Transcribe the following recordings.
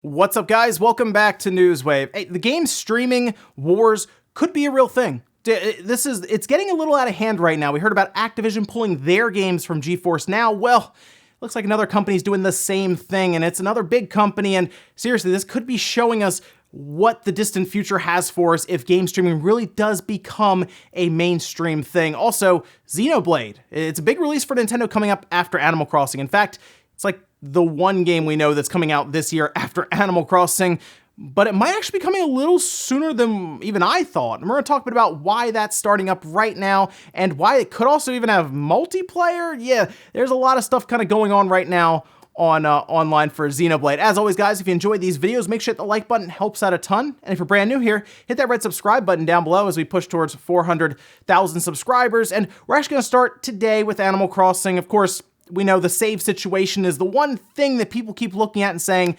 What's up, guys? Welcome back to Newswave. Hey, the game streaming wars could be a real thing. It's getting a little out of hand right now. We heard about Activision pulling their games from GeForce Now. Well, looks like another company's doing the same thing, and it's another big company, and seriously, this could be showing us what the distant future has for us if game streaming really does become a mainstream thing. Also, Xenoblade. It's a big release for Nintendo coming up after Animal Crossing. In fact, it's like the one game we know that's coming out this year after Animal Crossing, but it might actually be coming a little sooner than even I thought. And we're going to talk a bit about why that's starting up right now and why it could also even have multiplayer. Yeah, there's a lot of stuff kind of going on right now on online for Xenoblade. As always, guys, if you enjoyed these videos, make sure to hit the like button. It helps out a ton. And if you're brand new here, hit that red subscribe button down below as we push towards 400,000 subscribers. And we're actually going to start today with Animal Crossing. Of course, we know the save situation is the one thing that people keep looking at and saying,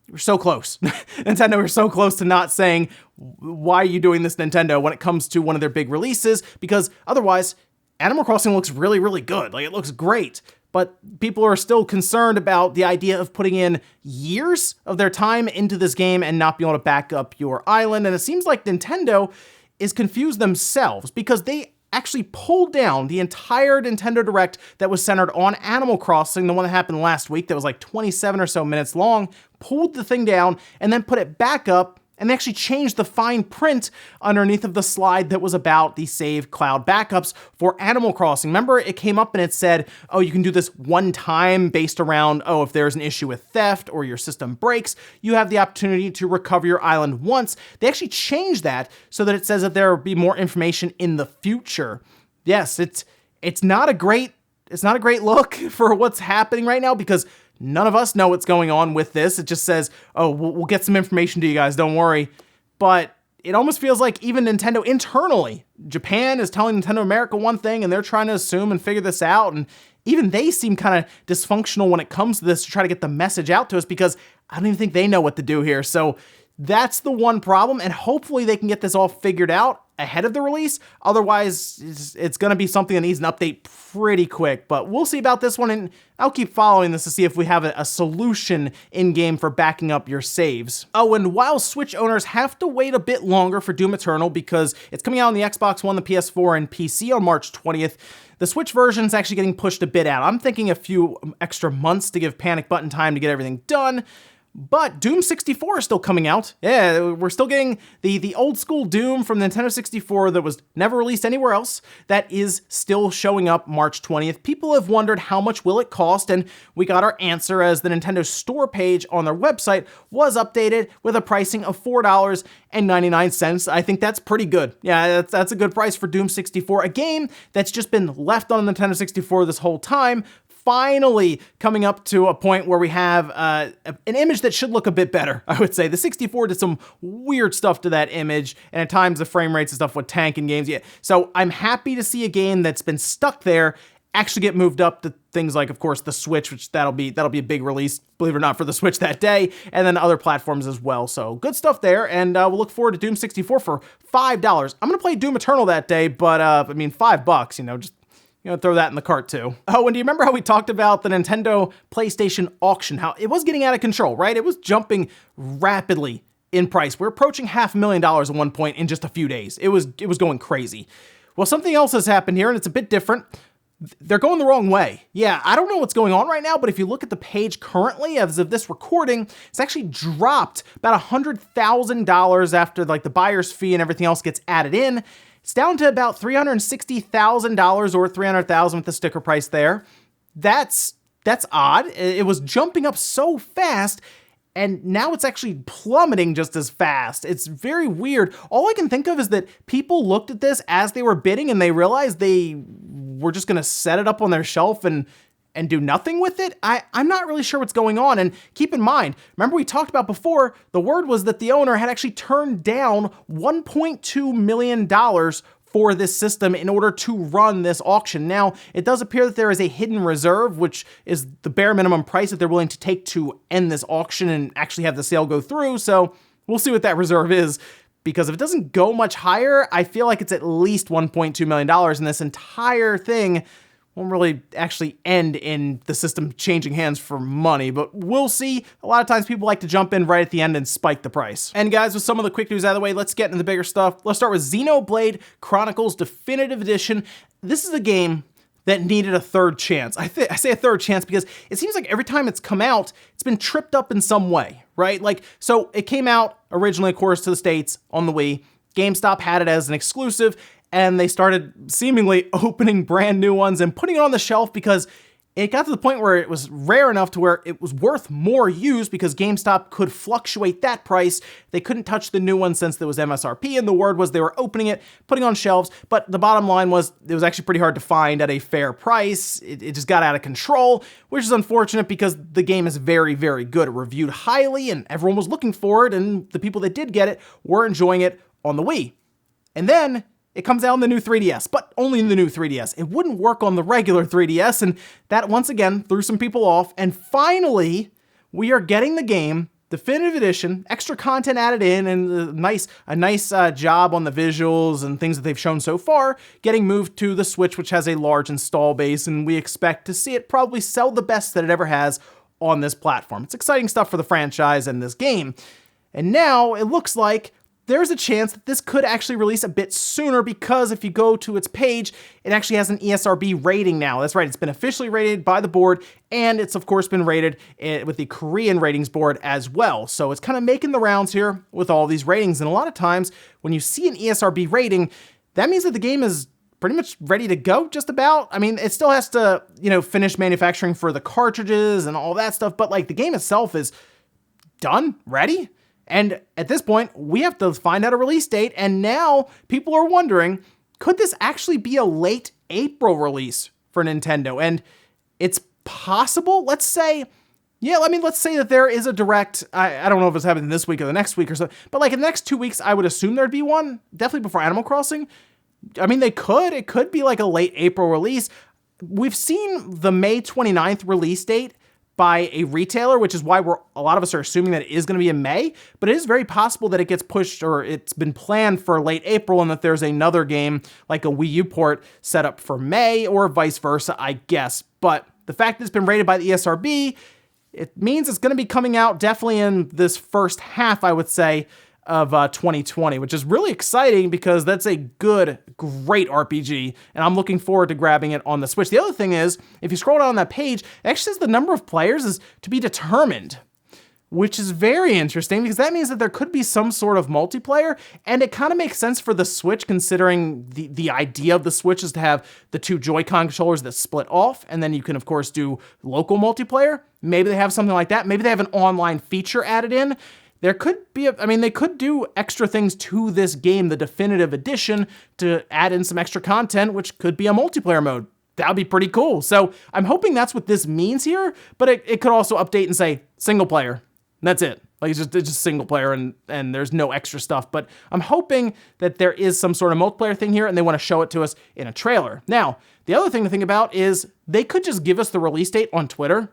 we're so close. Nintendo, we're so close to not saying, why are you doing this, Nintendo, when it comes to one of their big releases? Because otherwise, Animal Crossing looks really, really good. Like, it looks great. But people are still concerned about the idea of putting in years of their time into this game and not being able to back up your island. And it seems like Nintendo is confused themselves because they actually pulled down the entire Nintendo Direct that was centered on Animal Crossing, the one that happened last week that was like 27 or so minutes long, pulled the thing down and then put it back up, and they actually changed the fine print underneath of the slide that was about the save cloud backups for Animal Crossing. Remember, it came up and it said, oh, you can do this one time based around, oh, if there's an issue with theft or your system breaks, you have the opportunity to recover your island once. They actually changed that so that it says that there will be more information in the future. Yes, it's not a great look for what's happening right now because none of us know what's going on with this. It just says, oh, we'll get some information to you guys, don't worry. But it almost feels like even Nintendo internally, Japan is telling Nintendo America one thing and they're trying to assume and figure this out. And even they seem kind of dysfunctional when it comes to this to try to get the message out to us because I don't even think they know what to do here. So that's the one problem. And hopefully they can get this all figured out ahead of the release. Otherwise, it's going to be something that needs an update pretty quick. But we'll see about this one, and I'll keep following this to see if we have a solution in-game for backing up your saves. Oh, and while Switch owners have to wait a bit longer for Doom Eternal because it's coming out on the Xbox One, the PS4, and PC on March 20th, the Switch version is actually getting pushed a bit out. I'm thinking a few extra months to give Panic Button time to get everything done. But Doom 64 is still coming out. Yeah, we're still getting the old school Doom from Nintendo 64 that was never released anywhere else. That is still showing up March 20th. People have wondered how much will it cost, and we got our answer as the Nintendo store page on their website was updated with a pricing of $4.99. I think that's pretty good. Yeah, that's a good price for Doom 64, a game that's just been left on Nintendo 64 this whole time, finally coming up to a point where we have an image that should look a bit better, I would say. The 64 did some weird stuff to that image, and at times the frame rates and stuff would tank in games. Yeah, so I'm happy to see a game that's been stuck there actually get moved up to things like, of course, the Switch, which that'll be a big release, believe it or not, for the Switch that day, and then other platforms as well. So good stuff there, and we'll look forward to Doom 64 for $5. I'm gonna play Doom Eternal that day, but I mean, $5, just throw that in the cart too. Oh, and do you remember how we talked about the Nintendo PlayStation auction, how it was getting out of control, right? It was jumping rapidly in price. We're approaching $500,000 at one point in just a few days. It was going crazy. Well, something else has happened here, and it's a bit different. They're going the wrong way. Yeah, I don't know what's going on right now, but if you look at the page currently as of this recording, it's actually dropped about $100,000 after like the buyer's fee and everything else gets added in. It's down to about $360,000 or $300,000 with the sticker price there. That's odd. It was jumping up so fast, and now it's actually plummeting just as fast. It's very weird. All I can think of is that people looked at this as they were bidding and they realized they were just going to set it up on their shelf and do nothing with it. I'm not really sure what's going on. And keep in mind, remember we talked about before, the word was that the owner had actually turned down $1.2 million for this system in order to run this auction. Now, it does appear that there is a hidden reserve, which is the bare minimum price that they're willing to take to end this auction and actually have the sale go through. So we'll see what that reserve is, because if it doesn't go much higher, I feel like it's at least $1.2 million, and this entire thing won't really actually end in the system changing hands for money, but we'll see. A lot of times people like to jump in right at the end and spike the price. And guys, with some of the quick news out of the way, let's get into the bigger stuff. Let's start with Xenoblade Chronicles Definitive Edition. This is a game that needed a third chance. I say a third chance because it seems like every time it's come out, it's been tripped up in some way, right? Like, so it came out originally, of course, to the States on the Wii. GameStop had it as an exclusive, and they started seemingly opening brand new ones and putting it on the shelf because it got to the point where it was rare enough to where it was worth more used because GameStop could fluctuate that price. They couldn't touch the new one since there was MSRP, and the word was they were opening it, putting on shelves, but the bottom line was it was actually pretty hard to find at a fair price. It just got out of control, which is unfortunate because the game is very, very good. It reviewed highly, and everyone was looking for it, and the people that did get it were enjoying it on the Wii. And then it comes out on the new 3DS, but only in the new 3DS. It wouldn't work on the regular 3DS, and that once again threw some people off. And finally, we are getting the game, Definitive Edition, extra content added in, and a nice job on the visuals and things that they've shown so far, getting moved to the Switch, which has a large install base, and we expect to see it probably sell the best that it ever has on this platform. It's exciting stuff for the franchise and this game. And now it looks like there's a chance that this could actually release a bit sooner because if you go to its page, it actually has an ESRB rating now. That's right, it's been officially rated by the board, and it's of course been rated with the Korean ratings board as well. So it's kind of making the rounds here with all these ratings, and a lot of times when you see an ESRB rating, that means that the game is pretty much ready to go, just about. I mean, it still has to, finish manufacturing for the cartridges and all that stuff, but like the game itself is done, ready. And at this point, we have to find out a release date, and now people are wondering, could this actually be a late April release for Nintendo? And it's possible. Let's say that there is a direct, I don't know if it's happening this week or the next week or so, but like in the next 2 weeks, I would assume there'd be one, definitely before Animal Crossing. I mean, it could be like a late April release. We've seen the May 29th release date by a retailer, which is why a lot of us are assuming that it is going to be in May, but it is very possible that it gets pushed or it's been planned for late April and that there's another game like a Wii U port set up for May or vice versa, I guess. But the fact that it's been rated by the ESRB, it means it's going to be coming out definitely in this first half, I would say, of 2020, which is really exciting because that's a great RPG, and I'm looking forward to grabbing it on the Switch. The other thing is, if you scroll down on that page, it actually says the number of players is to be determined, which is very interesting because that means that there could be some sort of multiplayer, and it kind of makes sense for the Switch considering the idea of the Switch is to have the two Joy-Con controllers that split off, and then you can, of course, do local multiplayer. Maybe they have something like that. Maybe they have an online feature added in. There could be, they could do extra things to this game, the Definitive Edition, to add in some extra content, which could be a multiplayer mode. That would be pretty cool. So I'm hoping that's what this means here, but it could also update and say single player. That's it. Like it's just single player and there's no extra stuff. But I'm hoping that there is some sort of multiplayer thing here and they want to show it to us in a trailer. Now, the other thing to think about is they could just give us the release date on Twitter.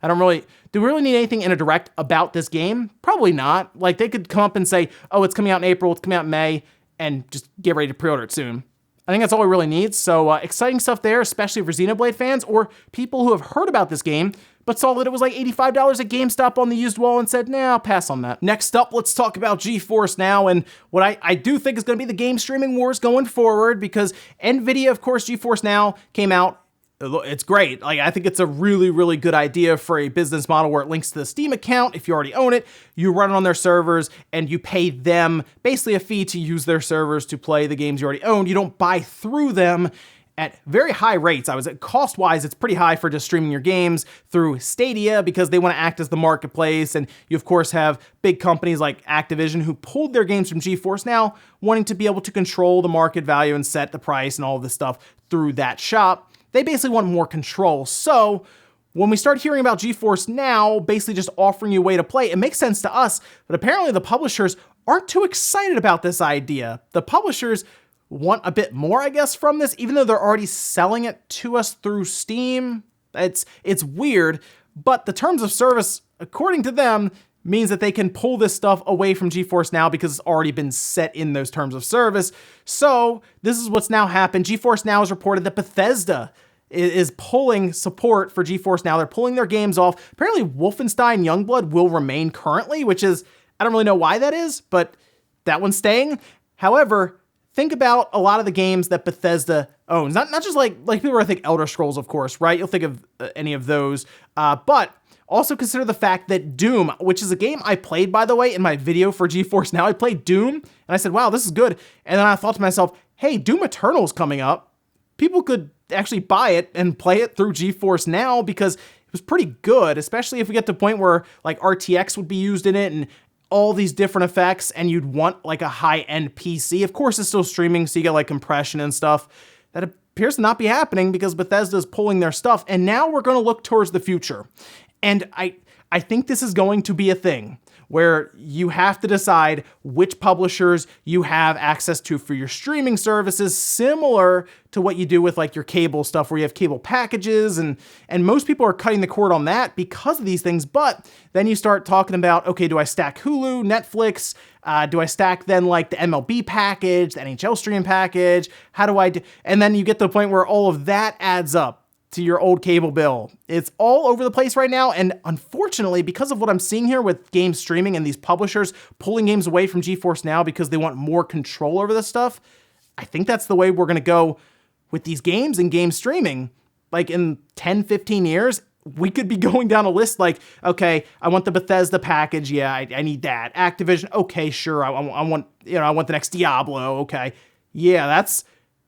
Do we really need anything in a direct about this game? Probably not. Like they could come up and say, oh, it's coming out in April, it's coming out in May, and just get ready to pre-order it soon. I think that's all we really need. So exciting stuff there, especially for Xenoblade fans or people who have heard about this game, but saw that it was like $85 at GameStop on the used wall and said, nah, I'll pass on that. Next up, let's talk about GeForce Now and what I do think is going to be the game streaming wars going forward because Nvidia, of course, GeForce Now came out. It's great. Like, I think it's a really, really good idea for a business model where it links to the Steam account. If you already own it, you run it on their servers and you pay them basically a fee to use their servers to play the games you already own. You don't buy through them at very high rates. Cost-wise, it's pretty high for just streaming your games through Stadia because they want to act as the marketplace. And you, of course, have big companies like Activision who pulled their games from GeForce Now, wanting to be able to control the market value and set the price and all of this stuff through that shop. They basically want more control. So when we start hearing about GeForce Now basically just offering you a way to play, it makes sense to us, but apparently the publishers aren't too excited about this idea. The publishers want a bit more, I guess, from this, even though they're already selling it to us through Steam. It's weird, but the terms of service, according to them, means that they can pull this stuff away from GeForce Now because it's already been set in those terms of service. So this is what's now happened. GeForce Now has reported that Bethesda is pulling support for GeForce Now. They're pulling their games off. Apparently Wolfenstein Youngblood will remain currently, which is, I don't really know why that is, but that one's staying. However, think about a lot of the games that Bethesda owns. Not just like people are think Elder Scrolls, of course, right? You'll think of any of those, but also consider the fact that Doom, which is a game I played, by the way, in my video for GeForce Now, I played Doom, and I said, wow, this is good. And then I thought to myself, hey, Doom Eternal's coming up. People could actually buy it and play it through GeForce Now because it was pretty good, especially if we get to the point where like RTX would be used in it and all these different effects, and you'd want like a high-end PC. Of course, it's still streaming, so you get like compression and stuff. That appears to not be happening because Bethesda's pulling their stuff, and now we're going to look towards the future. And I think this is going to be a thing where you have to decide which publishers you have access to for your streaming services, similar to what you do with like your cable stuff where you have cable packages, and most people are cutting the cord on that because of these things. But then you start talking about, okay, do I stack Hulu, Netflix? Do I stack then like the MLB package, the NHL stream package? How do I do? And then you get to the point where all of that adds up to your old cable bill. It's all over the place right now, and unfortunately, because of what I'm seeing here with game streaming and these publishers pulling games away from GeForce Now because they want more control over this stuff, I think that's the way we're gonna go with these games and game streaming. Like in 10, 15 years, we could be going down a list like, okay, I want the Bethesda package, yeah, I need that. Activision, okay, sure, I want the next Diablo, okay. Yeah, that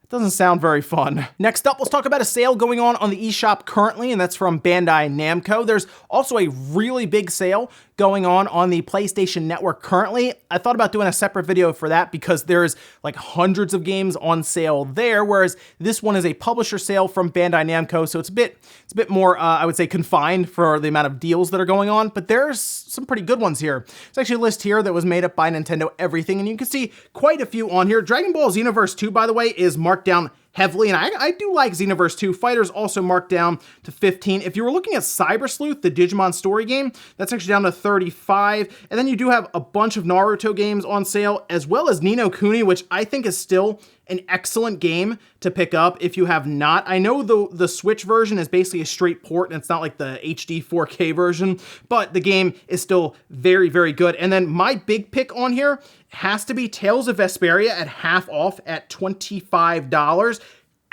doesn't sound very fun. Next up, let's talk about a sale going on the eShop currently, and that's from Bandai Namco. There's also a really big sale going on the PlayStation Network currently. I thought about doing a separate video for that because there's like hundreds of games on sale there, whereas this one is a publisher sale from Bandai Namco, so it's a bit more, I would say, confined for the amount of deals that are going on, but there's some pretty good ones here. There's actually a list here that was made up by Nintendo Everything, and you can see quite a few on here. Dragon Ball Xenoverse 2, by the way, is marked down heavily, and I do like Xenoverse 2. Fighters also marked down to 15. If you were looking at Cyber Sleuth, the Digimon story game, that's actually down to 35. And then you do have a bunch of Naruto games on sale, as well as Ni no Kuni, which I think is still an excellent game to pick up if you have not. I know the Switch version is basically a straight port, and it's not like the HD 4K version, but the game is still very, very good. And then my big pick on here has to be Tales of Vesperia at half off at $25.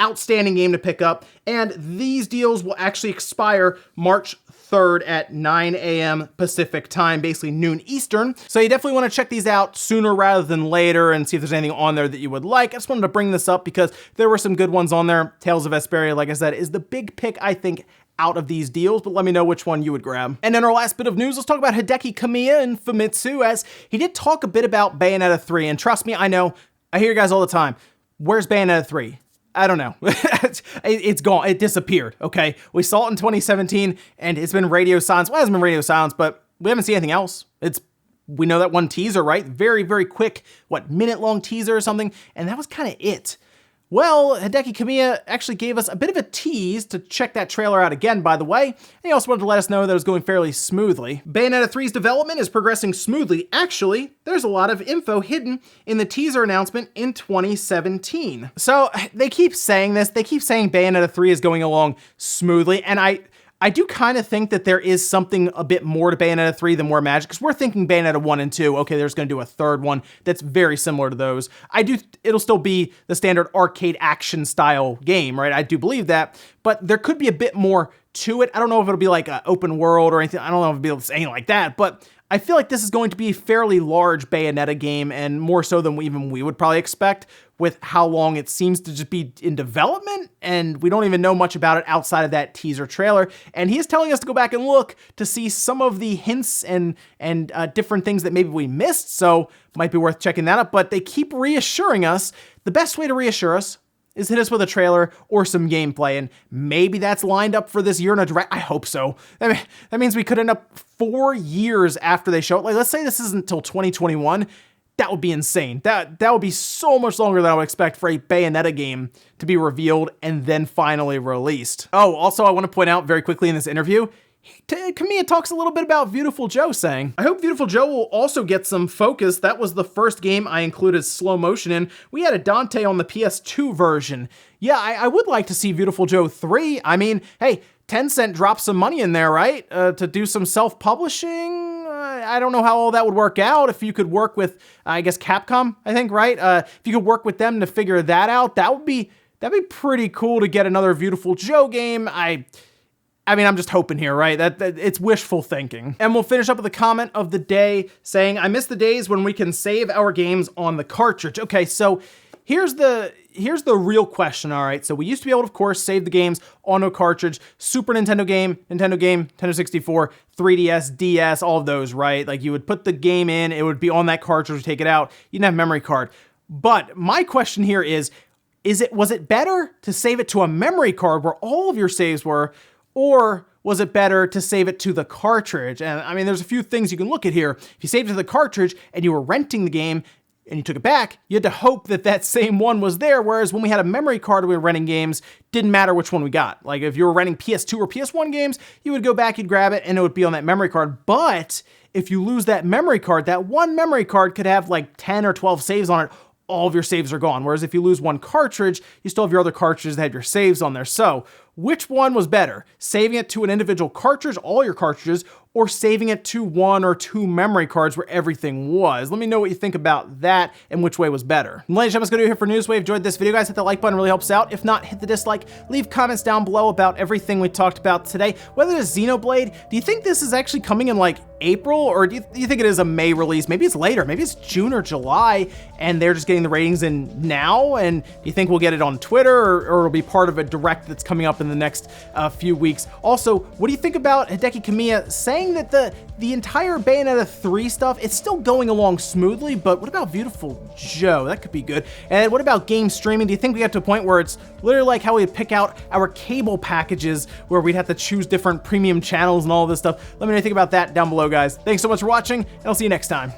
Outstanding game to pick up, and these deals will actually expire March 3rd at 9 a.m. Pacific time, basically noon Eastern. So you definitely want to check these out sooner rather than later and see if there's anything on there that you would like. I just wanted to bring this up because there were some good ones on there. Tales of Vesperia, like I said, is the big pick, I think, out of these deals, but let me know which one you would grab. And then our last bit of news, let's talk about Hideki Kamiya and Famitsu, as he did talk a bit about Bayonetta 3, and trust me, I know, I hear you guys all the time, where's Bayonetta 3? I don't know. It's gone. It disappeared, okay? We saw it in 2017, and it's been radio silence. Well, it hasn't been radio silence, but we haven't seen anything else. We know that one teaser, right? Very, very quick, minute-long teaser or something, and that was kind of it. Well, Hideki Kamiya actually gave us a bit of a tease to check that trailer out again, by the way. And he also wanted to let us know that it was going fairly smoothly. Bayonetta 3's development is progressing smoothly. Actually, there's a lot of info hidden in the teaser announcement in 2017. So they keep saying this. They keep saying Bayonetta 3 is going along smoothly, and I do kind of think that there is something a bit more to Bayonetta 3 than more magic, because we're thinking Bayonetta 1 and 2, okay, there's going to do a third one that's very similar to those. It'll still be the standard arcade action style game, right? I do believe that, but there could be a bit more to it. I don't know if it'll be like an open world or anything. I don't know if it'll be able to say anything like that, but I feel like this is going to be a fairly large Bayonetta game, and more so than even we would probably expect, with how long it seems to just be in development, and we don't even know much about it outside of that teaser trailer. And he is telling us to go back and look to see some of the hints and different things that maybe we missed, so might be worth checking that out. But they keep reassuring us. The best way to reassure us is hit us with a trailer or some gameplay, and maybe that's lined up for this year in a direct. I hope so. That means we could end up 4 years after they show it. Like, let's say this isn't until 2021. That would be insane. That would be so much longer than I would expect for a Bayonetta game to be revealed and then finally released. Oh, also, I want to point out very quickly in this interview, Kamiya talks a little bit about Beautiful Joe, saying, I hope Beautiful Joe will also get some focus. That was the first game I included slow motion in. We had a Dante on the PS2 version. Yeah, I would like to see Beautiful Joe 3. I mean, hey, Tencent dropped some money in there, right? To do some self-publishing? I don't know how all that would work out. If you could work with, I guess, Capcom, I think, right? If you could work with them to figure that out, that'd be pretty cool to get another Beautiful Joe game. I mean, I'm just hoping here, right? That it's wishful thinking. And we'll finish up with a comment of the day saying, I miss the days when we can save our games on the cartridge. Okay, so here's the real question, all right? So we used to be able to, of course, save the games on a cartridge. Super Nintendo game, Nintendo 64, 3DS, DS, all of those, right? Like you would put the game in, it would be on that cartridge, take it out. You didn't have memory card. But my question here was it better to save it to a memory card where all of your saves were, or was it better to save it to the cartridge? And I mean, there's a few things you can look at here. If you saved it to the cartridge and you were renting the game and you took it back, you had to hope that that same one was there. Whereas when we had a memory card, we were renting games, didn't matter which one we got. Like if you were renting PS2 or PS1 games, you would go back, you'd grab it, and it would be on that memory card. But if you lose that memory card, that one memory card could have like 10 or 12 saves on it. All of your saves are gone. Whereas if you lose one cartridge, you still have your other cartridges that have your saves on there. So which one was better? Saving it to an individual cartridge, all your cartridges, or saving it to one or two memory cards where everything was? Let me know what you think about that and which way was better. And ladies and gentlemen, that's gonna do it here for Newswave. Enjoyed this video, guys. Hit the like button, really helps out. If not, hit the dislike. Leave comments down below about everything we talked about today. Whether it's Xenoblade, do you think this is actually coming in like April, or do you think it is a May release? Maybe it's later, maybe it's June or July, and they're just getting the ratings in now, and do you think we'll get it on Twitter, or it'll be part of a direct that's coming up in the next few weeks? Also, what do you think about Hideki Kamiya saying that the entire Bayonetta 3 stuff, it's still going along smoothly, but what about Beautiful Joe? That could be good. And what about game streaming? Do you think we get to a point where it's literally like how we pick out our cable packages where we'd have to choose different premium channels and all this stuff? Let me know what you think about that down below, guys. Thanks so much for watching, and I'll see you next time.